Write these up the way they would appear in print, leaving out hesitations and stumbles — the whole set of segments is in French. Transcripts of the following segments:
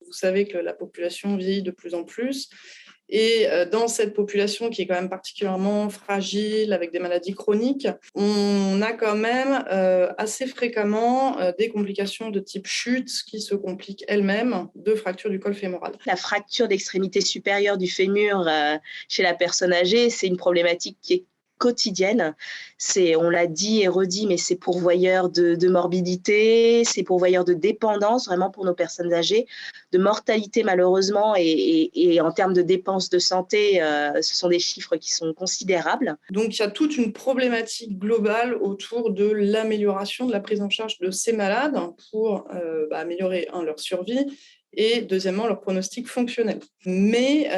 vous savez que la population vieillit de plus en plus. Et dans cette population qui est quand même particulièrement fragile, avec des maladies chroniques, on a quand même assez fréquemment des complications de type chute qui se compliquent elles-mêmes de fracture du col fémoral. La fracture d'extrémité supérieure du fémur chez la personne âgée, c'est une problématique qui est quotidienne. On l'a dit et redit, mais c'est pourvoyeur de morbidité, c'est pourvoyeur de dépendance, vraiment pour nos personnes âgées, de mortalité malheureusement, et en termes de dépenses de santé, ce sont des chiffres qui sont considérables. Donc il y a toute une problématique globale autour de l'amélioration de la prise en charge de ces malades pour améliorer, leur survie, et deuxièmement, leur pronostic fonctionnel. Mais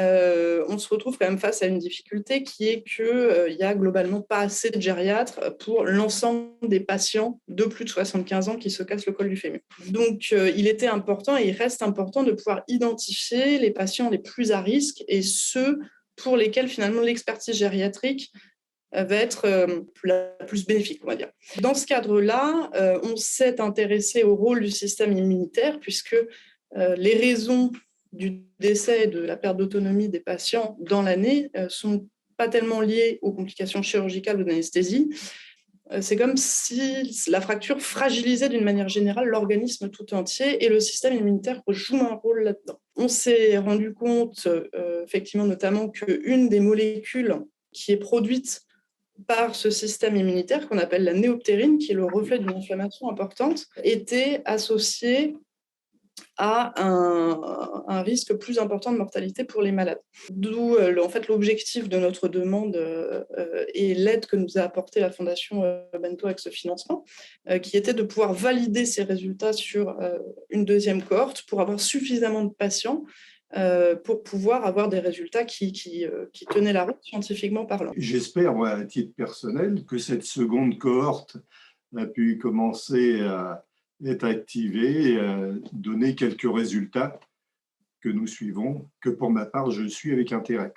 on se retrouve quand même face à une difficulté qui est qu'il n'y a globalement pas assez de gériatres pour l'ensemble des patients de plus de 75 ans qui se cassent le col du fémur. Donc il était important et il reste important de pouvoir identifier les patients les plus à risque et ceux pour lesquels finalement l'expertise gériatrique va être la plus bénéfique, on va dire. Dans ce cadre-là, on s'est intéressé au rôle du système immunitaire puisque les raisons du décès et de la perte d'autonomie des patients dans l'année sont pas tellement liées aux complications chirurgicales ou d'anesthésie. C'est comme si la fracture fragilisait d'une manière générale l'organisme tout entier et le système immunitaire joue un rôle là-dedans. On s'est rendu compte, effectivement, notamment qu'une des molécules qui est produite par ce système immunitaire qu'on appelle la néoptérine, qui est le reflet d'une inflammation importante, était associée à un risque plus important de mortalité pour les malades. D'où en fait, l'objectif de notre demande et l'aide que nous a apporté la Fondation Bento avec ce financement, qui était de pouvoir valider ces résultats sur une deuxième cohorte pour avoir suffisamment de patients pour pouvoir avoir des résultats qui tenaient la route scientifiquement parlant. J'espère, moi, à titre personnel, que cette seconde cohorte a pu commencer à être activée et donner quelques résultats que nous suivons, que pour ma part, je suis avec intérêt.